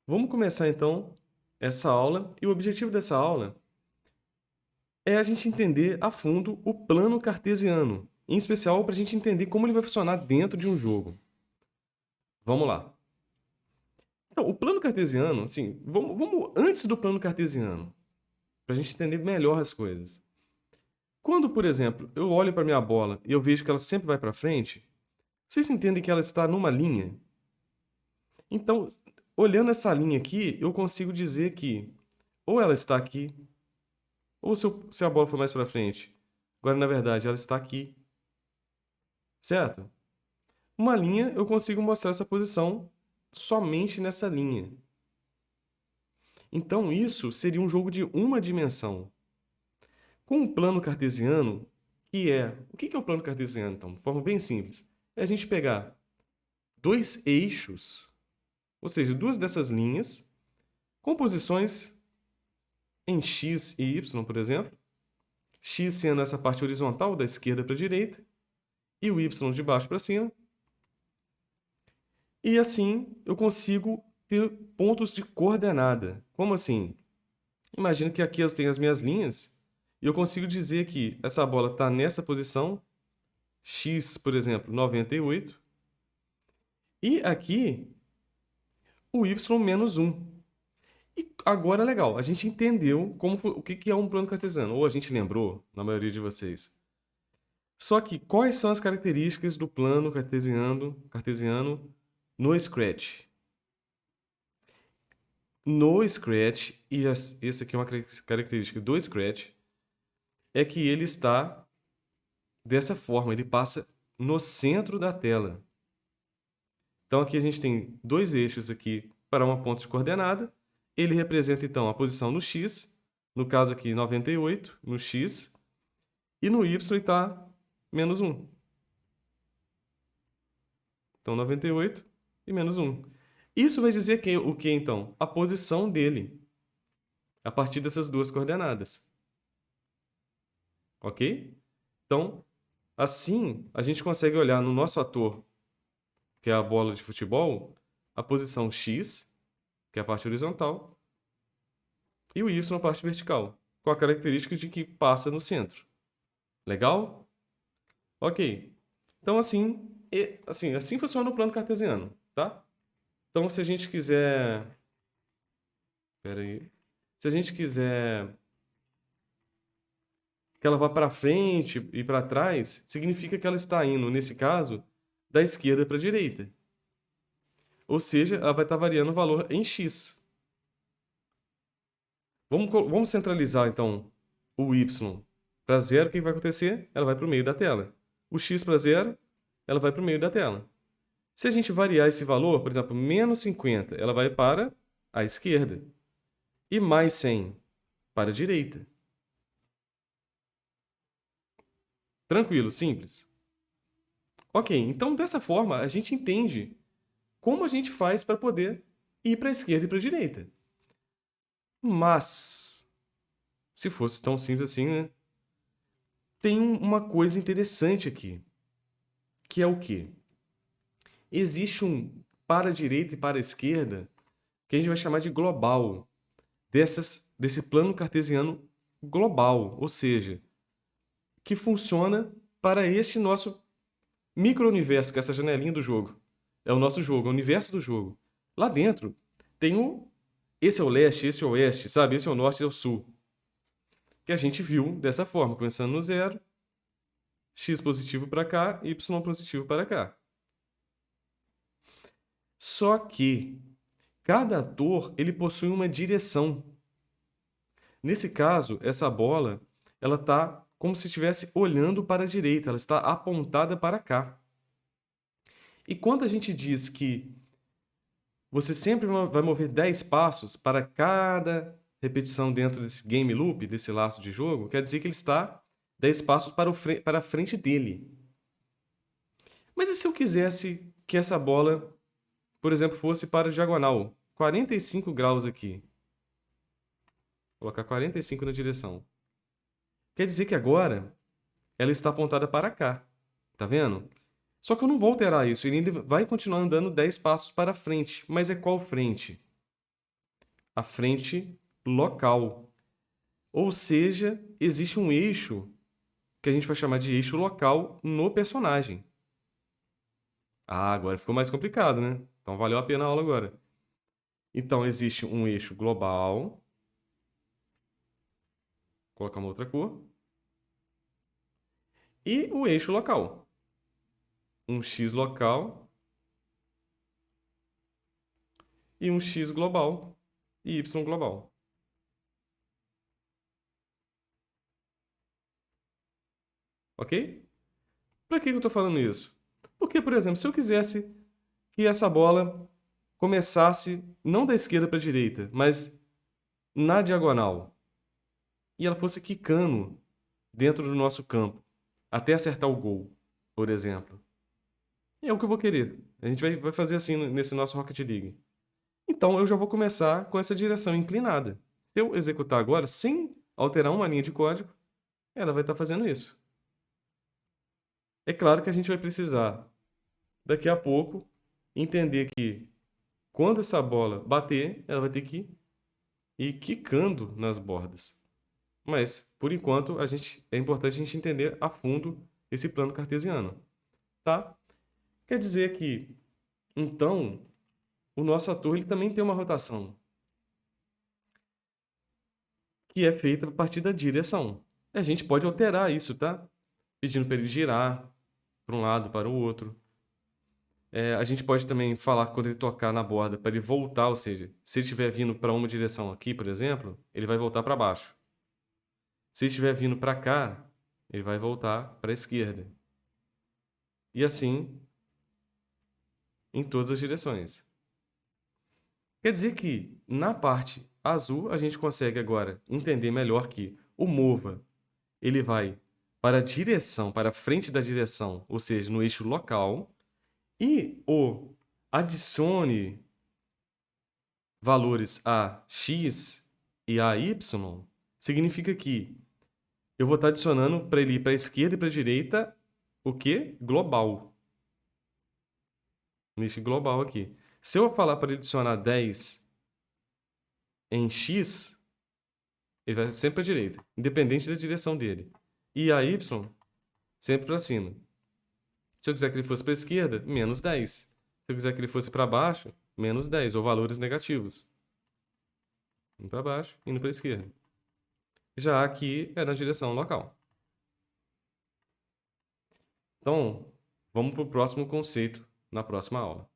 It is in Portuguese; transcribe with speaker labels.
Speaker 1: Vamos começar então essa aula, e o objetivo dessa aula é a gente entender a fundo o plano cartesiano, em especial para a gente entender como ele vai funcionar dentro de um jogo. Vamos lá. Então, o plano cartesiano, assim, vamos antes do plano cartesiano, para a gente entender melhor as coisas. Quando, por exemplo, eu olho para minha bola e eu vejo que ela sempre vai para frente, vocês entendem que ela está numa linha? Então, olhando essa linha aqui, eu consigo dizer que ou ela está aqui, ou se a bola for mais para frente. Agora, na verdade, ela está aqui, certo? Uma linha, eu consigo mostrar essa posição somente nessa linha. Então, isso seria um jogo de uma dimensão. Com o plano cartesiano, que é... O que é o plano cartesiano, então? De forma bem simples. É a gente pegar dois eixos, ou seja, duas dessas linhas, com posições em x e y, por exemplo. X sendo essa parte horizontal, da esquerda para a direita, e o y de baixo para cima. E assim eu consigo ter pontos de coordenada. Como assim? Imagina que aqui eu tenho as minhas linhas e eu consigo dizer que essa bola está nessa posição, x, por exemplo, 98, e aqui o y menos 1. E agora, legal, a gente entendeu o que é um plano cartesiano, ou a gente lembrou, na maioria de vocês. Só que quais são as características do plano cartesiano no Scratch? No Scratch, e essa aqui é uma característica do Scratch, é que ele está dessa forma, ele passa no centro da tela. Então aqui a gente tem dois eixos aqui para uma ponta de coordenada. Ele representa então a posição no x, no caso aqui 98, no x, e no y está menos 1. Então 98 e menos 1. Isso vai dizer o que então? A posição dele, a partir dessas duas coordenadas. Ok? Então, assim, a gente consegue olhar no nosso ator, que é a bola de futebol, a posição X, que é a parte horizontal, e o Y, a parte vertical, com a característica de que passa no centro. Legal? Ok. Então, assim funciona o plano cartesiano, tá? Então, se a gente quiser... Espera aí. Se a gente quiser que ela vá para frente e para trás, significa que ela está indo, nesse caso, da esquerda para a direita. Ou seja, ela vai estar variando o valor em x. Vamos centralizar, então, o y para zero. O que vai acontecer? Ela vai para o meio da tela. O x para zero, ela vai para o meio da tela. Se a gente variar esse valor, por exemplo, menos 50, ela vai para a esquerda. E mais 100 para a direita. Tranquilo, simples. Ok, então dessa forma a gente entende como a gente faz para poder ir para a esquerda e para a direita. Mas, se fosse tão simples assim, né? Tem uma coisa interessante aqui, que é o quê? Existe um para a direita e para a esquerda que a gente vai chamar de global, desse plano cartesiano global, ou seja, que funciona para este nosso micro-universo, que é essa janelinha do jogo. É o nosso jogo, é o universo do jogo. Lá dentro tem esse é o leste, esse é o oeste, sabe? Esse é o norte, esse é o sul. Que a gente viu dessa forma, começando no zero, x positivo para cá, y positivo para cá. Só que cada ator ele possui uma direção. Nesse caso, essa bola ela está como se estivesse olhando para a direita, ela está apontada para cá. E quando a gente diz que você sempre vai mover 10 passos para cada repetição dentro desse game loop, desse laço de jogo, quer dizer que ele está 10 passos para a frente dele. Mas e se eu quisesse que essa bola, por exemplo, fosse para a diagonal, 45 graus aqui? Vou colocar 45 na direção. Quer dizer que agora ela está apontada para cá. Tá vendo? Só que eu não vou alterar isso. Ele vai continuar andando 10 passos para frente. Mas é qual frente? a frente local. Ou seja, existe um eixo que a gente vai chamar de eixo local no personagem. Ah, agora ficou mais complicado, né? Então valeu a pena a aula agora. Então existe um eixo global. Vou colocar uma outra cor. E o eixo local. Um X local e um X global e Y global. Ok? Para que eu estou falando isso? Porque, por exemplo, se eu quisesse que essa bola começasse não da esquerda para a direita, mas na diagonal, e ela fosse quicando dentro do nosso campo, até acertar o gol, por exemplo. É o que eu vou querer. A gente vai fazer assim nesse nosso Rocket League. Então eu já vou começar com essa direção inclinada. Se eu executar agora, sem alterar uma linha de código, ela vai estar fazendo isso. É claro que a gente vai precisar, daqui a pouco, entender que quando essa bola bater, ela vai ter que ir quicando nas bordas. Mas, por enquanto, é importante a gente entender a fundo esse plano cartesiano, tá? Quer dizer que, então, o nosso ator ele também tem uma rotação que é feita a partir da direção. A gente pode alterar isso, tá? Pedindo para ele girar para um lado, para o outro. A gente pode também falar quando ele tocar na borda para ele voltar, ou seja, se ele estiver vindo para uma direção aqui, por exemplo, ele vai voltar para baixo. Se ele estiver vindo para cá, ele vai voltar para a esquerda. E assim em todas as direções. Quer dizer que na parte azul a gente consegue agora entender melhor que o mova ele vai para a direção, para a frente da direção, ou seja, no eixo local, e o adicione valores a x e a y significa que eu vou estar adicionando para ele ir para a esquerda e para a direita o que? Global. Nesse global aqui. Se eu falar para ele adicionar 10 em x, ele vai sempre para a direita, independente da direção dele. E a y, sempre para cima. Se eu quiser que ele fosse para a esquerda, menos 10. Se eu quiser que ele fosse para baixo, menos 10, ou valores negativos. Indo para baixo, indo para a esquerda. Já aqui é na direção local. Então, vamos para o próximo conceito na próxima aula.